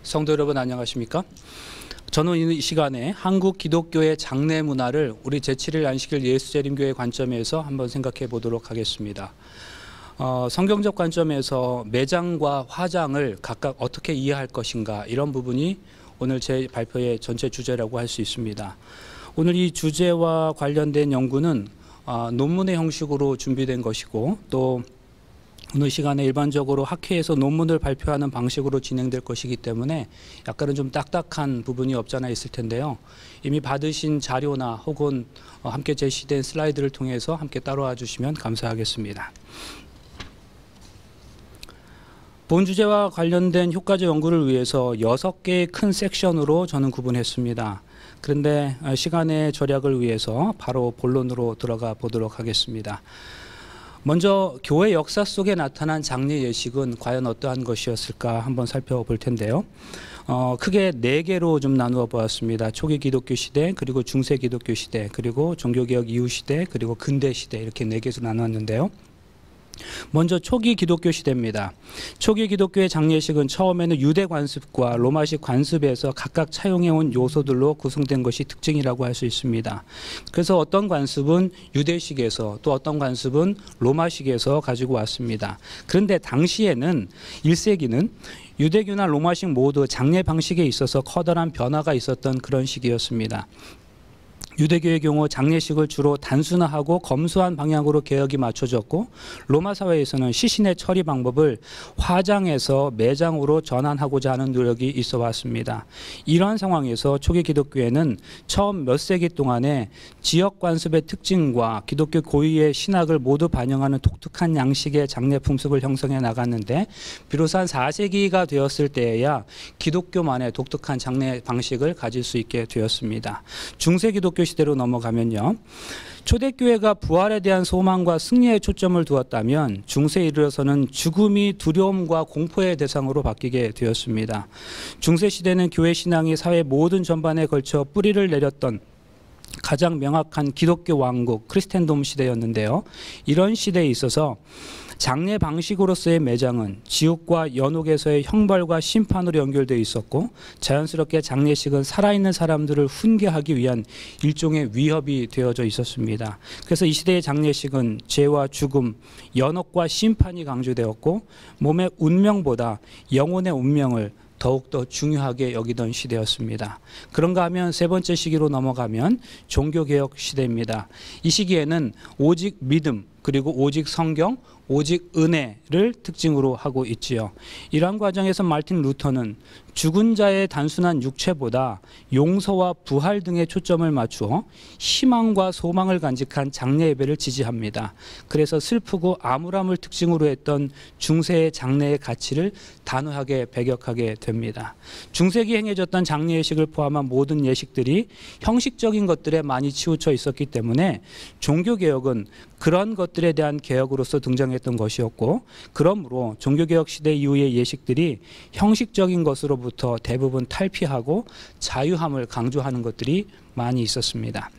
성도 여러분 안녕하십니까? 저는 이 시간에 한국 기독교의 장례 문화를 우리 제7일 안식일 예수재림교회 관점에서 한번 생각해 보도록 하겠습니다. 성경적 관점에서 매장과 화장을 각각 어떻게 이해할 것인가, 이런 부분이 오늘 제 발표의 전체 주제라고 할 수 있습니다. 오늘 이 주제와 관련된 연구는 논문의 형식으로 준비된 것이고, 또 오늘 시간에 일반적으로 학회에서 논문을 발표하는 방식으로 진행될 것이기 때문에 약간은 좀 딱딱한 부분이 없잖아 있을 텐데요. 이미 받으신 자료나 혹은 함께 제시된 슬라이드를 통해서 함께 따라와 주시면 감사하겠습니다. 본 주제와 관련된 효과적 연구를 위해서 6개의 큰 섹션으로 저는 구분했습니다. 그런데 시간의 절약을 위해서 바로 본론으로 들어가 보도록 하겠습니다. 먼저 교회 역사 속에 나타난 장례 예식은 과연 어떠한 것이었을까 한번 살펴볼 텐데요. 크게 4개로 좀 나누어 보았습니다. 초기 기독교 시대, 그리고 중세 기독교 시대, 그리고 종교개혁 이후 시대, 그리고 근대 시대, 이렇게 4개에서 나누었는데요. 먼저 초기 기독교 시대입니다. 초기 기독교의 장례식은 처음에는 유대 관습과 로마식 관습에서 각각 차용해온 요소들로 구성된 것이 특징이라고 할 수 있습니다. 그래서 어떤 관습은 유대식에서, 또 어떤 관습은 로마식에서 가지고 왔습니다. 그런데 당시에는 1세기는 유대교나 로마식 모두 장례 방식에 있어서 커다란 변화가 있었던 그런 시기였습니다. 유대교의 경우 장례식을 주로 단순화하고 검소한 방향으로 개혁이 맞춰졌고, 로마 사회에서는 시신의 처리 방법을 화장에서 매장으로 전환하고자 하는 노력이 있어 왔습니다. 이러한 상황에서 초기 기독교회는 처음 몇 세기 동안에 지역 관습의 특징과 기독교 고유의 신학을 모두 반영하는 독특한 양식의 장례 풍습을 형성해 나갔는데, 비로소 한 4세기가 되었을 때에야 기독교만의 독특한 장례 방식을 가질 수 있게 되었습니다. 중세 기독교 시대로 넘어가면요, 초대교회가 부활에 대한 소망과 승리에 초점을 두었다면 중세에 이르러서는 죽음이 두려움과 공포의 대상으로 바뀌게 되었습니다. 중세 시대는 교회 신앙이 사회 모든 전반에 걸쳐 뿌리를 내렸던 가장 명확한 기독교 왕국 크리스텐돔 시대였는데요. 이런 시대에 있어서 장례 방식으로서의 매장은 지옥과 연옥에서의 형벌과 심판으로 연결되어 있었고, 자연스럽게 장례식은 살아있는 사람들을 훈계하기 위한 일종의 위협이 되어져 있었습니다. 그래서 이 시대의 장례식은 죄와 죽음, 연옥과 심판이 강조되었고, 몸의 운명보다 영혼의 운명을 더욱더 중요하게 여기던 시대였습니다. 그런가 하면 세 번째 시기로 넘어가면 종교개혁 시대입니다. 이 시기에는 오직 믿음, 그리고 오직 성경, 오직 은혜를 특징으로 하고 있지요. 이러한 과정에서 마르틴 루터는 죽은 자의 단순한 육체보다 용서와 부활 등에 초점을 맞추어 희망과 소망을 간직한 장례 예배를 지지합니다. 그래서 슬프고 암울함을 특징으로 했던 중세의 장례의 가치를 단호하게 배격하게 됩니다. 중세기에 행해졌던 장례 예식을 포함한 모든 예식들이 형식적인 것들에 많이 치우쳐 있었기 때문에 종교개혁은 그런 것들에 대한 개혁으로서 등장했던 것이었고, 그러므로 종교개혁 시대 이후의 예식들이 형식적인 것으로부터 대부분 탈피하고 자유함을 강조하는 것들이 많이 있었습니다.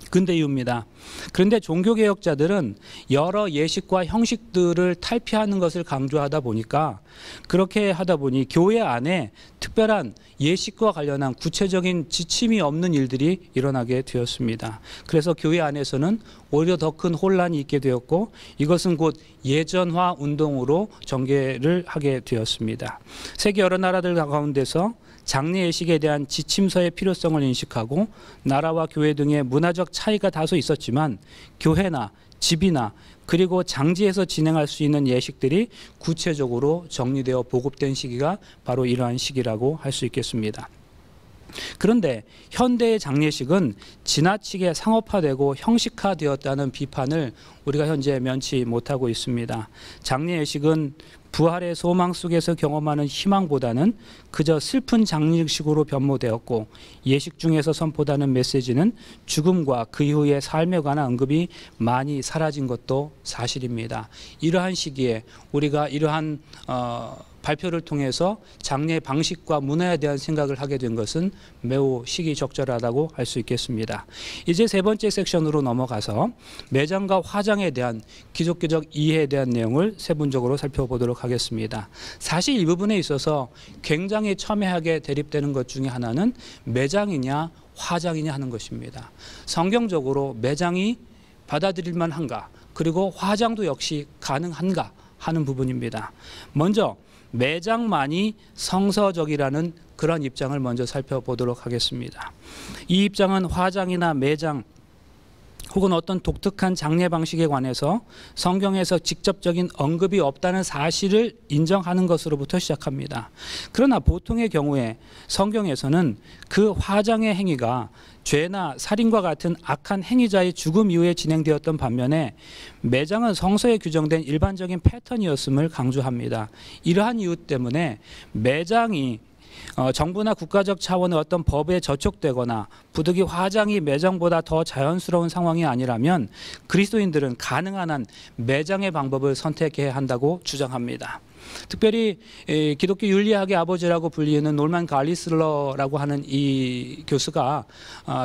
근대 이후입니다. 그런데 종교개혁자들은 여러 예식과 형식들을 탈피하는 것을 강조하다 보니까, 그렇게 하다 보니 교회 안에 특별한 예식과 관련한 구체적인 지침이 없는 일들이 일어나게 되었습니다. 그래서 교회 안에서는 오히려 더 큰 혼란이 있게 되었고, 이것은 곧 예전화 운동으로 전개를 하게 되었습니다. 세계 여러 나라들 가운데서 장례 예식에 대한 지침서의 필요성을 인식하고, 나라와 교회 등의 문화적 차이가 다소 있었지만 교회나 집이나 그리고 장지에서 진행할 수 있는 예식들이 구체적으로 정리되어 보급된 시기가 바로 이러한 시기라고 할 수 있겠습니다. 그런데 현대의 장례식은 지나치게 상업화되고 형식화되었다는 비판을 우리가 현재 면치 못하고 있습니다. 장례 예식은 부활의 소망 속에서 경험하는 희망보다는 그저 슬픈 장례식으로 변모되었고, 예식 중에서 선포하는 메시지는 죽음과 그 이후의 삶에 관한 언급이 많이 사라진 것도 사실입니다. 이러한 시기에 우리가 이러한 발표를 통해서 장례 방식과 문화에 대한 생각을 하게 된 것은 매우 시기적절하다고 할 수 있겠습니다. 이제 세 번째 섹션으로 넘어가서 매장과 화장에 대한 기독교적 이해에 대한 내용을 세분적으로 살펴보도록 하겠습니다. 사실 이 부분에 있어서 굉장히 첨예하게 대립되는 것 중에 하나는 매장이냐 화장이냐 하는 것입니다. 성경적으로 매장이 받아들일만 한가, 그리고 화장도 역시 가능한가 하는 부분입니다. 먼저 매장만이 성서적이라는 그런 입장을 먼저 살펴보도록 하겠습니다. 이 입장은 화장이나 매장 혹은 어떤 독특한 장례 방식에 관해서 성경에서 직접적인 언급이 없다는 사실을 인정하는 것으로부터 시작합니다. 그러나 보통의 경우에 성경에서는 그 화장의 행위가 죄나 살인과 같은 악한 행위자의 죽음 이후에 진행되었던 반면에 매장은 성서에 규정된 일반적인 패턴이었음을 강조합니다. 이러한 이유 때문에 매장이 정부나 국가적 차원의 어떤 법에 저촉되거나 부득이 화장이 매장보다 더 자연스러운 상황이 아니라면 그리스도인들은 가능한 한 매장의 방법을 선택해야 한다고 주장합니다. 특별히 기독교 윤리학의 아버지라고 불리는 놀만 갈리슬러라고 하는 이 교수가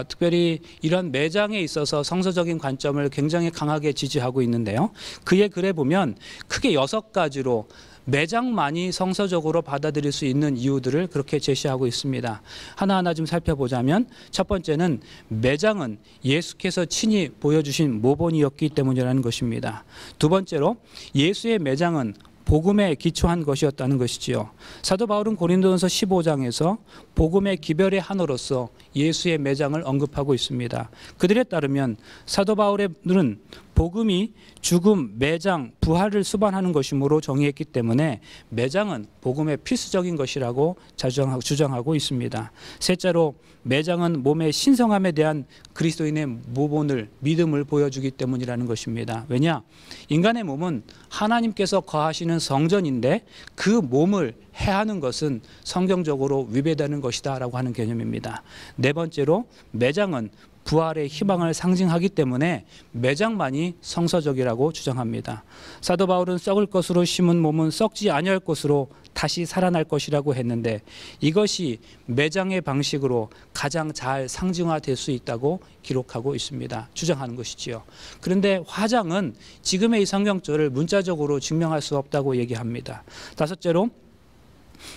특별히 이런 매장에 있어서 성서적인 관점을 굉장히 강하게 지지하고 있는데요. 그의 글에 보면 크게 6가지로 매장만이 성서적으로 받아들일 수 있는 이유들을 그렇게 제시하고 있습니다. 하나하나 좀 살펴보자면 첫 번째는 매장은 예수께서 친히 보여주신 모본이었기 때문이라는 것입니다. 두 번째로 예수의 매장은 복음에 기초한 것이었다는 것이지요. 사도 바울은 고린도전서 15장에서 복음의 기별의 하나로서 예수의 매장을 언급하고 있습니다. 그들에 따르면 사도 바울은 복음이 죽음, 매장, 부활을 수반하는 것이므로 정의했기 때문에 매장은 복음의 필수적인 것이라고 주장하고 있습니다. 셋째로 매장은 몸의 신성함에 대한 그리스도인의 모본을, 믿음을 보여주기 때문이라는 것입니다. 왜냐? 인간의 몸은 하나님께서 거하시는 성전인데 그 몸을 해하는 것은 성경적으로 위배되는 것이다 라고 하는 개념입니다. 네 번째로 매장은 부활의 희망을 상징하기 때문에 매장만이 성서적이라고 주장합니다. 사도 바울은 썩을 것으로 심은 몸은 썩지 아니할 것으로 다시 살아날 것이라고 했는데 이것이 매장의 방식으로 가장 잘 상징화될 수 있다고 기록하고 있습니다. 주장하는 것이지요. 그런데 화장은 지금의 이 성경절을 문자적으로 증명할 수 없다고 얘기합니다. 다섯째로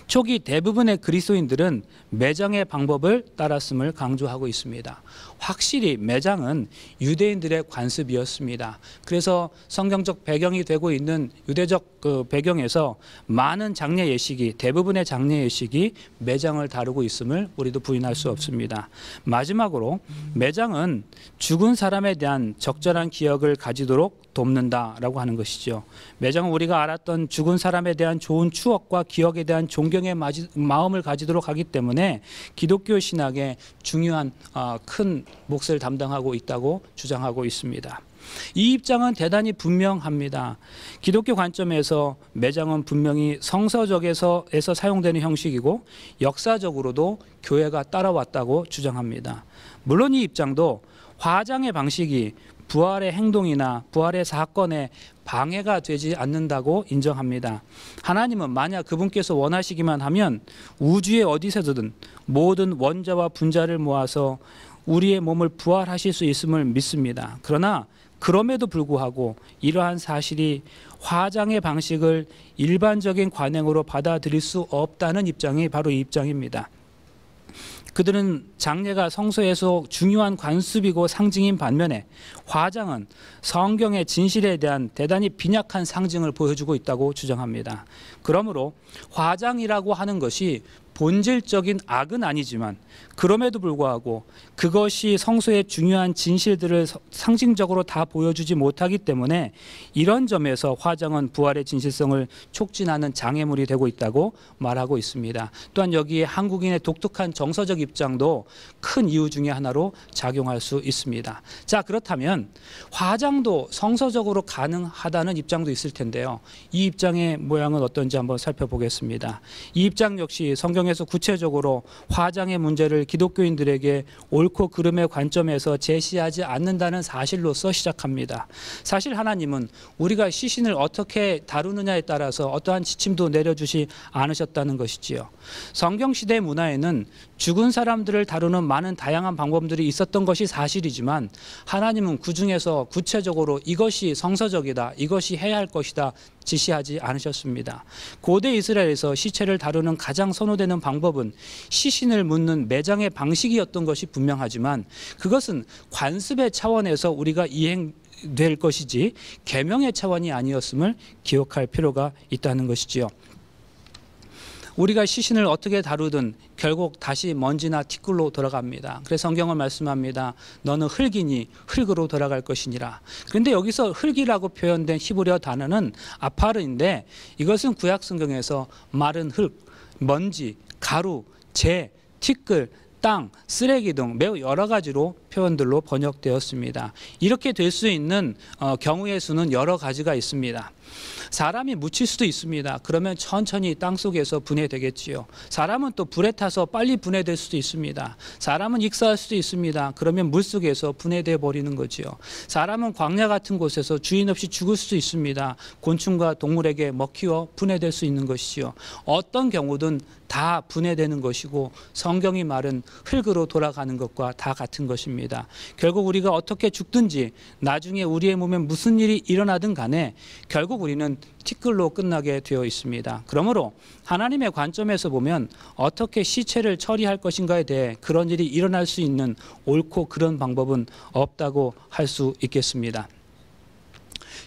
초기 대부분의 그리스도인들은 매장의 방법을 따랐음을 강조하고 있습니다. 확실히 매장은 유대인들의 관습이었습니다. 그래서 성경적 배경이 되고 있는 유대적 배경에서 많은 장례 예식이, 대부분의 장례 예식이 매장을 다루고 있음을 우리도 부인할 수 없습니다. 마지막으로 매장은 죽은 사람에 대한 적절한 기억을 가지도록 돕는다라고 하는 것이죠. 매장은 우리가 알았던 죽은 사람에 대한 좋은 추억과 기억에 대한 존경의 마음을 가지도록 하기 때문에 기독교 신학의 중요한 큰 몫을 담당하고 있다고 주장하고 있습니다. 이 입장은 대단히 분명합니다. 기독교 관점에서 매장은 분명히 성서적에서 사용되는 형식이고 역사적으로도 교회가 따라왔다고 주장합니다. 물론 이 입장도 화장의 방식이 부활의 행동이나 부활의 사건에 방해가 되지 않는다고 인정합니다. 하나님은 만약 그분께서 원하시기만 하면 우주의 어디서든 모든 원자와 분자를 모아서 우리의 몸을 부활하실 수 있음을 믿습니다. 그러나 그럼에도 불구하고 이러한 사실이 화장의 방식을 일반적인 관행으로 받아들일 수 없다는 입장이 바로 이 입장입니다. 그들은 장례가 성서에서 중요한 관습이고 상징인 반면에 화장은 성경의 진실에 대한 대단히 빈약한 상징을 보여주고 있다고 주장합니다. 그러므로 화장이라고 하는 것이 본질적인 악은 아니지만 그럼에도 불구하고 그것이 성서의 중요한 진실들을 상징적으로 다 보여주지 못하기 때문에 이런 점에서 화장은 부활의 진실성을 촉진하는 장애물이 되고 있다고 말하고 있습니다. 또한 여기에 한국인의 독특한 정서적 입장도 큰 이유 중에 하나로 작용할 수 있습니다. 자, 그렇다면 화장도 성서적으로 가능하다는 입장도 있을 텐데요. 이 입장의 모양은 어떤지 한번 살펴보겠습니다. 이 입장 역시 성경에 성경에서 구체적으로 화장의 문제를 기독교인들에게 옳고 그름의 관점에서 제시하지 않는다는 사실로서 시작합니다. 사실 하나님은 우리가 시신을 어떻게 다루느냐에 따라서 어떠한 지침도 내려주시 않으셨다는 것이지요. 성경시대 문화에는 죽은 사람들을 다루는 많은 다양한 방법들이 있었던 것이 사실이지만 하나님은 그 중에서 구체적으로 이것이 성서적이다, 이것이 해야 할 것이다 지시하지 않으셨습니다. 고대 이스라엘에서 시체를 다루는 가장 선호되는 방법은 시신을 묻는 매장의 방식이었던 것이 분명하지만 그것은 관습의 차원에서 우리가 이행될 것이지 계명의 차원이 아니었음을 기억할 필요가 있다는 것이지요. 우리가 시신을 어떻게 다루든 결국 다시 먼지나 티끌로 돌아갑니다. 그래서 성경은 말씀합니다. 너는 흙이니 흙으로 돌아갈 것이니라. 그런데 여기서 흙이라고 표현된 히브리어 단어는 아파르인데 이것은 구약 성경에서 마른 흙, 먼지, 가루, 재, 티끌, 땅, 쓰레기 등 매우 여러 가지로 표현들로 번역되었습니다. 이렇게 될 수 있는 경우의 수는 여러 가지가 있습니다. 사람이 묻힐 수도 있습니다. 그러면 천천히 땅속에서 분해되겠지요. 사람은 또 불에 타서 빨리 분해될 수도 있습니다. 사람은 익사할 수도 있습니다. 그러면 물속에서 분해돼 버리는 거지요. 사람은 광야 같은 곳에서 주인 없이 죽을 수도 있습니다. 곤충과 동물에게 먹히어 분해될 수 있는 것이지요. 어떤 경우든 다 분해되는 것이고 성경이 말은 흙으로 돌아가는 것과 다 같은 것입니다. 결국 우리가 어떻게 죽든지 나중에 우리의 몸에 무슨 일이 일어나든 간에 결국 우리는 티끌로 끝나게 되어 있습니다. 그러므로 하나님의 관점에서 보면 어떻게 시체를 처리할 것인가에 대해 그런 일이 일어날 수 있는 옳고 그런 방법은 없다고 할 수 있겠습니다.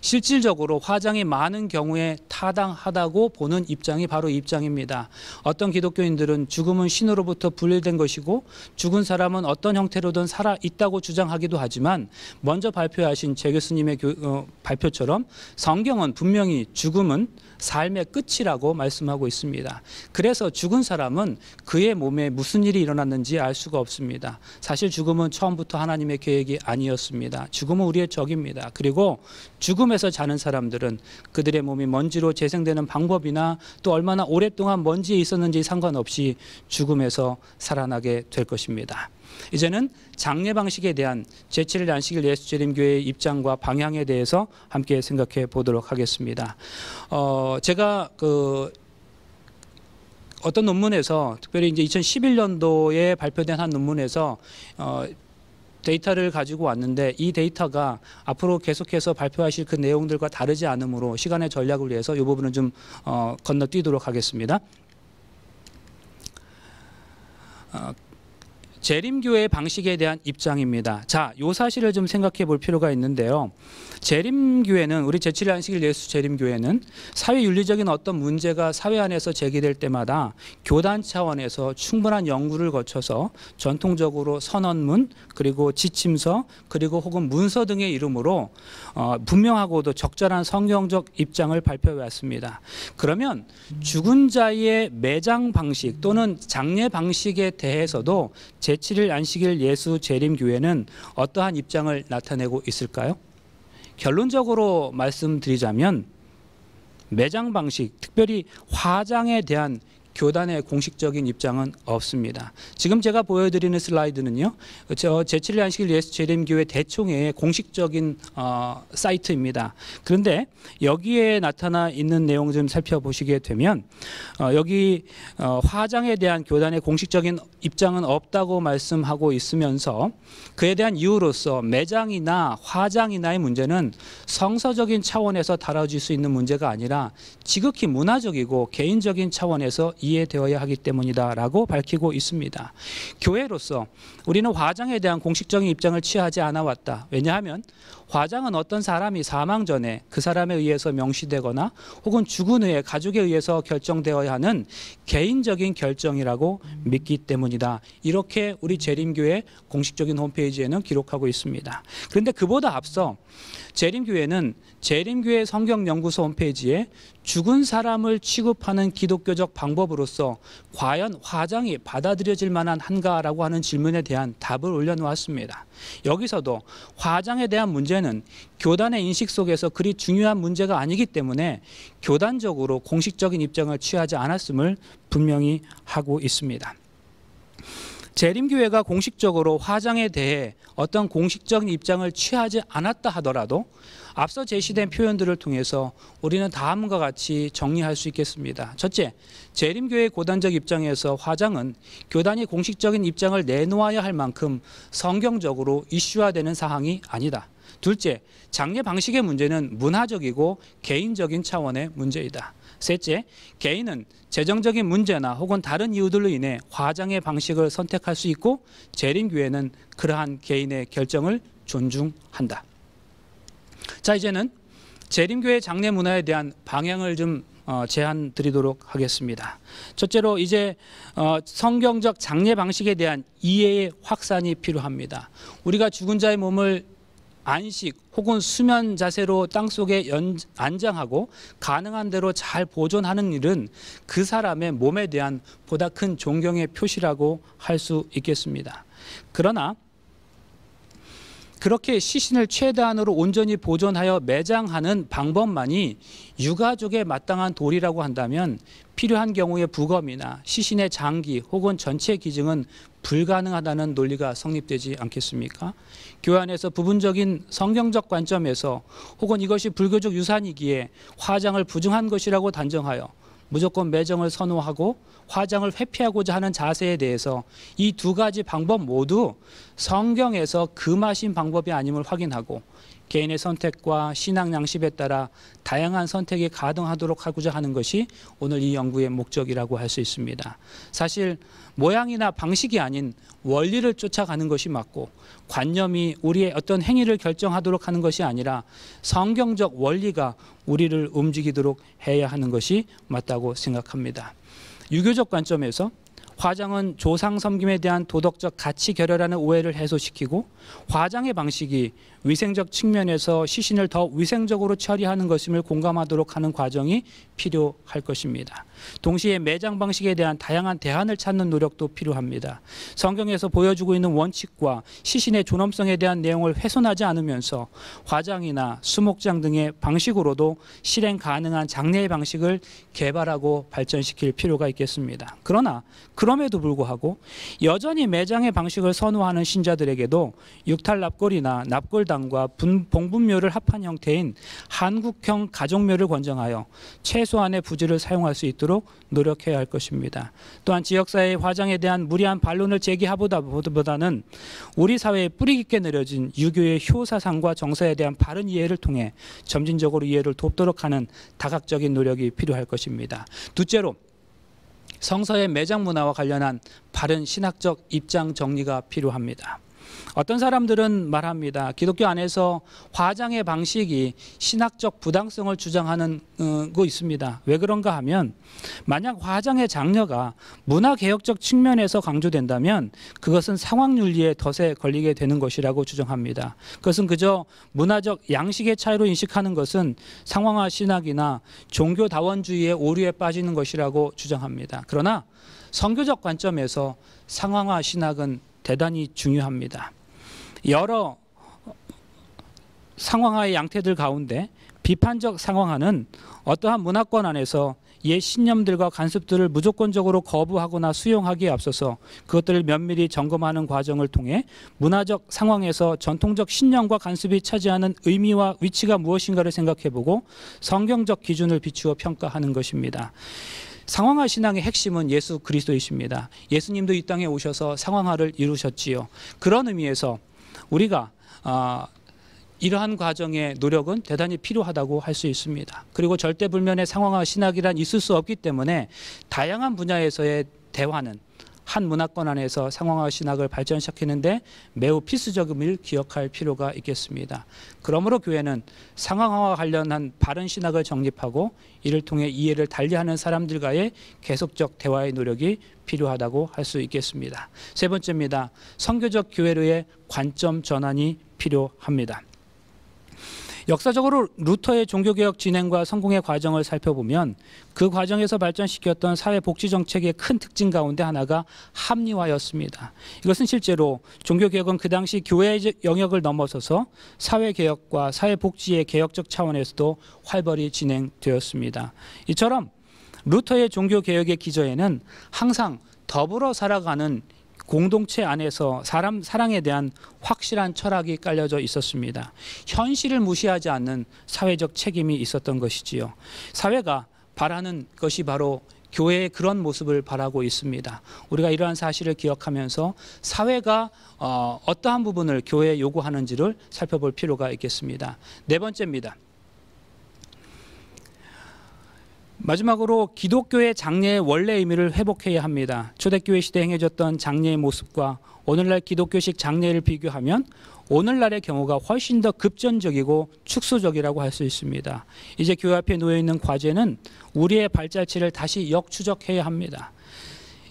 실질적으로 화장이 많은 경우에 타당하다고 보는 입장이 바로 이 입장입니다. 어떤 기독교인들은 죽음은 신으로부터 분리된 것이고 죽은 사람은 어떤 형태로든 살아있다고 주장하기도 하지만 먼저 발표하신 제 교수님의 발표처럼 성경은 분명히 죽음은 삶의 끝이라고 말씀하고 있습니다. 그래서 죽은 사람은 그의 몸에 무슨 일이 일어났는지 알 수가 없습니다. 사실 죽음은 처음부터 하나님의 계획이 아니었습니다. 죽음은 우리의 적입니다. 그리고 죽음에서 자는 사람들은 그들의 몸이 먼지로 재생되는 방법이나 또 얼마나 오랫동안 먼지에 있었는지 상관없이 죽음에서 살아나게 될 것입니다. 이제는 장례 방식에 대한 제7일 안식일 예수재림교회의 입장과 방향에 대해서 함께 생각해 보도록 하겠습니다. 제가 어떤 논문에서 특별히 이제 2011년도에 발표된 한 논문에서 데이터를 가지고 왔는데 이 데이터가 앞으로 계속해서 발표하실 그 내용들과 다르지 않으므로 시간의 전략을 위해서 이 부분은 좀 건너뛰도록 하겠습니다. 재림교회 방식에 대한 입장입니다. 자, 이 사실을 좀 생각해 볼 필요가 있는데요. 재림교회는 우리 제7일 안식일 예수 재림교회는 사회윤리적인 어떤 문제가 사회 안에서 제기될 때마다 교단 차원에서 충분한 연구를 거쳐서 전통적으로 선언문 그리고 지침서 그리고 혹은 문서 등의 이름으로 분명하고도 적절한 성경적 입장을 발표해 왔습니다. 그러면 죽은 자의 매장 방식 또는 장례 방식에 대해서도 제7일 안식일 예수 재림교회는 어떠한 입장을 나타내고 있을까요? 결론적으로 말씀드리자면 매장 방식, 특별히 화장에 대한 교단의 공식적인 입장은 없습니다. 지금 제가 보여드리는 슬라이드는요, 제7일 안식일 예수 재림교회 대총회의 공식적인 사이트입니다. 그런데 여기에 나타나 있는 내용 좀 살펴보시게 되면 여기 화장에 대한 교단의 공식적인 입장은 없다고 말씀하고 있으면서 그에 대한 이유로서 매장이나 화장이나의 문제는 성서적인 차원에서 다뤄질 수 있는 문제가 아니라 지극히 문화적이고 개인적인 차원에서 이해되어야 하기 때문이다라고 밝히고 있습니다. 교회로서 우리는 화장에 대한 공식적인 입장을 취하지 않아 왔다. 왜냐하면 화장은 어떤 사람이 사망 전에 그 사람에 의해서 명시되거나 혹은 죽은 후에 가족에 의해서 결정되어야 하는 개인적인 결정이라고 믿기 때문이다. 이렇게 우리 재림교회 공식적인 홈페이지에는 기록하고 있습니다. 그런데 그보다 앞서 재림교회는 재림교회 성경연구소 홈페이지에 죽은 사람을 취급하는 기독교적 방법으로서 과연 화장이 받아들여질 만한 한가라고 하는 질문에 대한 답을 올려놓았습니다. 여기서도 화장에 대한 문제는 교단의 인식 속에서 그리 중요한 문제가 아니기 때문에 교단적으로 공식적인 입장을 취하지 않았음을 분명히 하고 있습니다. 재림교회가 공식적으로 화장에 대해 어떤 공식적인 입장을 취하지 않았다 하더라도 앞서 제시된 표현들을 통해서 우리는 다음과 같이 정리할 수 있겠습니다. 첫째, 재림교회의 고단적 입장에서 화장은 교단이 공식적인 입장을 내놓아야 할 만큼 성경적으로 이슈화되는 사항이 아니다. 둘째, 장례 방식의 문제는 문화적이고 개인적인 차원의 문제이다. 셋째, 개인은 재정적인 문제나 혹은 다른 이유들로 인해 화장의 방식을 선택할 수 있고 재림교회는 그러한 개인의 결정을 존중한다. 자, 이제는 재림교회 장례 문화에 대한 방향을 좀 제안 드리도록 하겠습니다. 첫째로 이제 성경적 장례 방식에 대한 이해의 확산이 필요합니다. 우리가 죽은 자의 몸을 안식 혹은 수면 자세로 땅속에 안장하고 가능한 대로 잘 보존하는 일은 그 사람의 몸에 대한 보다 큰 존경의 표시라고 할 수 있겠습니다. 그러나 그렇게 시신을 최대한으로 온전히 보존하여 매장하는 방법만이 유가족에 마땅한 도리라고 한다면 필요한 경우의 부검이나 시신의 장기 혹은 전체 기증은 불가능하다는 논리가 성립되지 않겠습니까? 교회 안에서 부분적인 성경적 관점에서 혹은 이것이 불교적 유산이기에 화장을 부정한 것이라고 단정하여 무조건 매정을 선호하고 화장을 회피하고자 하는 자세에 대해서 이 두 가지 방법 모두 성경에서 금하신 방법이 아님을 확인하고 개인의 선택과 신앙 양식에 따라 다양한 선택이 가능하도록 하고자 하는 것이 오늘 이 연구의 목적이라고 할 수 있습니다. 사실 모양이나 방식이 아닌 원리를 쫓아가는 것이 맞고 관념이 우리의 어떤 행위를 결정하도록 하는 것이 아니라 성경적 원리가 우리를 움직이도록 해야 하는 것이 맞다고 생각합니다. 유교적 관점에서 화장은 조상 섬김에 대한 도덕적 가치 결여라는 오해를 해소시키고 화장의 방식이 위생적 측면에서 시신을 더 위생적으로 처리하는 것임을 공감하도록 하는 과정이 필요할 것입니다. 동시에 매장 방식에 대한 다양한 대안을 찾는 노력도 필요합니다. 성경에서 보여주고 있는 원칙과 시신의 존엄성에 대한 내용을 훼손하지 않으면서 화장이나 수목장 등의 방식으로도 실행 가능한 장례의 방식을 개발하고 발전시킬 필요가 있겠습니다. 그러나 그럼에도 불구하고 여전히 매장의 방식을 선호하는 신자들에게도 육탈 납골이나 납골당과 봉분묘를 합한 형태인 한국형 가족묘를 권장하여 최소한의 부지를 사용할 수 있도록 노력해야 할 것입니다. 또한 지역사회의 화장에 대한 무리한 반론을 제기하보다는 우리 사회에 뿌리 깊게 내려진 유교의 효사상과 정서에 대한 바른 이해를 통해 점진적으로 이해를 돕도록 하는 다각적인 노력이 필요할 것입니다. 둘째로 성서의 매장 문화와 관련한 바른 신학적 입장 정리가 필요합니다. 어떤 사람들은 말합니다. 기독교 안에서 화장의 방식이 신학적 부당성을 주장하는 거 있습니다. 왜 그런가 하면 만약 화장의 장려가 문화개혁적 측면에서 강조된다면 그것은 상황윤리의 덫에 걸리게 되는 것이라고 주장합니다. 그것은 그저 문화적 양식의 차이로 인식하는 것은 상황화 신학이나 종교다원주의의 오류에 빠지는 것이라고 주장합니다. 그러나 선교적 관점에서 상황화 신학은 대단히 중요합니다. 여러 상황화의 양태들 가운데 비판적 상황화는 어떠한 문화권 안에서 옛 신념들과 관습들을 무조건적으로 거부하거나 수용하기에 앞서서 그것들을 면밀히 점검하는 과정을 통해 문화적 상황에서 전통적 신념과 관습이 차지하는 의미와 위치가 무엇인가를 생각해보고 성경적 기준을 비추어 평가하는 것입니다. 상황화 신앙의 핵심은 예수 그리스도이십니다. 예수님도 이 땅에 오셔서 상황화를 이루셨지요. 그런 의미에서 우리가 이러한 과정의 노력은 대단히 필요하다고 할 수 있습니다. 그리고 절대불면의 상황화 신학이란 있을 수 없기 때문에 다양한 분야에서의 대화는 한 문화권 안에서 상황화 신학을 발전시키는데 매우 필수적임을 기억할 필요가 있겠습니다. 그러므로 교회는 상황화와 관련한 바른 신학을 정립하고 이를 통해 이해를 달리하는 사람들과의 계속적 대화의 노력이 필요하다고 할 수 있겠습니다. 세 번째입니다. 선교적 교회로의 관점 전환이 필요합니다. 역사적으로 루터의 종교개혁 진행과 성공의 과정을 살펴보면 그 과정에서 발전시켰던 사회복지정책의 큰 특징 가운데 하나가 합리화였습니다. 이것은 실제로 종교개혁은 그 당시 교회의 영역을 넘어서서 사회개혁과 사회복지의 개혁적 차원에서도 활발히 진행되었습니다. 이처럼 루터의 종교개혁의 기저에는 항상 더불어 살아가는 공동체 안에서 사랑에 대한 확실한 철학이 깔려져 있었습니다. 현실을 무시하지 않는 사회적 책임이 있었던 것이지요. 사회가 바라는 것이 바로 교회의 그런 모습을 바라고 있습니다. 우리가 이러한 사실을 기억하면서 사회가 어떠한 부분을 교회에 요구하는지를 살펴볼 필요가 있겠습니다. 네 번째입니다. 마지막으로 기독교의 장례의 원래 의미를 회복해야 합니다. 초대교회 시대에 행해졌던 장례의 모습과 오늘날 기독교식 장례를 비교하면 오늘날의 경우가 훨씬 더 급전적이고 축소적이라고 할 수 있습니다. 이제 교회 앞에 놓여있는 과제는 우리의 발자취를 다시 역추적해야 합니다.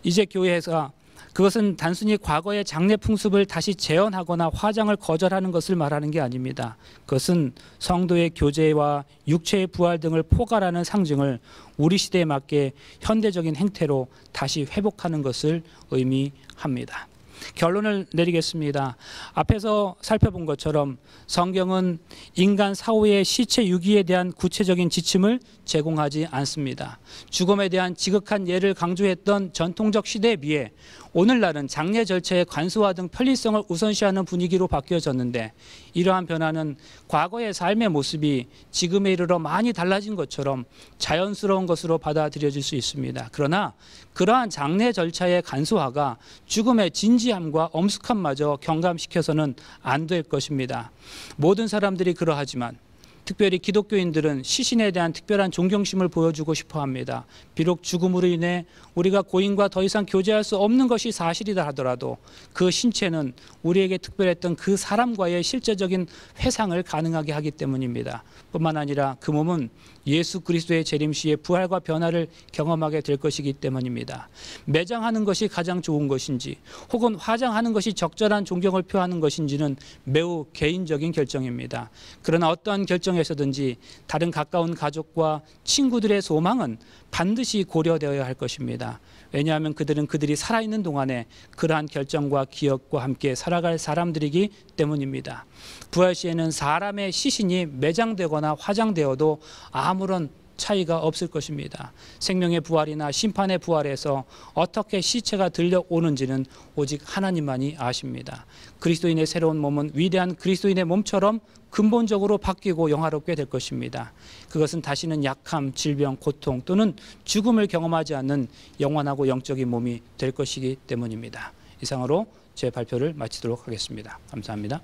이제 교회에서 그것은 단순히 과거의 장례 풍습을 다시 재현하거나 화장을 거절하는 것을 말하는 게 아닙니다. 그것은 성도의 교제와 육체의 부활 등을 포괄하는 상징을 우리 시대에 맞게 현대적인 행태로 다시 회복하는 것을 의미합니다. 결론을 내리겠습니다. 앞에서 살펴본 것처럼 성경은 인간 사후의 시체 유기에 대한 구체적인 지침을 제공하지 않습니다. 죽음에 대한 지극한 예를 강조했던 전통적 시대에 비해 오늘날은 장례 절차의 간소화 등 편리성을 우선시하는 분위기로 바뀌어졌는데 이러한 변화는 과거의 삶의 모습이 지금에 이르러 많이 달라진 것처럼 자연스러운 것으로 받아들여질 수 있습니다. 그러나 그러한 장례 절차의 간소화가 죽음의 진지함과 엄숙함마저 경감시켜서는 안 될 것입니다. 모든 사람들이 그러하지만 특별히 기독교인들은 시신에 대한 특별한 존경심을 보여주고 싶어 합니다. 비록 죽음으로 인해 우리가 고인과 더 이상 교제할 수 없는 것이 사실이다 하더라도 그 신체는 우리에게 특별했던 그 사람과의 실제적인 회상을 가능하게 하기 때문입니다. 뿐만 아니라 그 몸은 예수 그리스도의 재림 시에 부활과 변화를 경험하게 될 것이기 때문입니다. 매장하는 것이 가장 좋은 것인지 혹은 화장하는 것이 적절한 존경을 표하는 것인지는 매우 개인적인 결정입니다. 그러나 어떠한 결정에서든지 다른 가까운 가족과 친구들의 소망은 반드시 고려되어야 할 것입니다. 왜냐하면 그들은 그들이 살아있는 동안에 그러한 결정과 기억과 함께 살아갈 사람들이기 때문입니다. 부활 시에는 사람의 시신이 매장되거나 화장되어도 아무런 차이가 없을 것입니다. 생명의 부활이나 심판의 부활에서 어떻게 시체가 들려오는지는 오직 하나님만이 아십니다. 그리스도인의 새로운 몸은 위대한 그리스도인의 몸처럼 근본적으로 바뀌고 영화롭게 될 것입니다. 그것은 다시는 약함, 질병, 고통 또는 죽음을 경험하지 않는 영원하고 영적인 몸이 될 것이기 때문입니다. 이상으로 제 발표를 마치도록 하겠습니다. 감사합니다.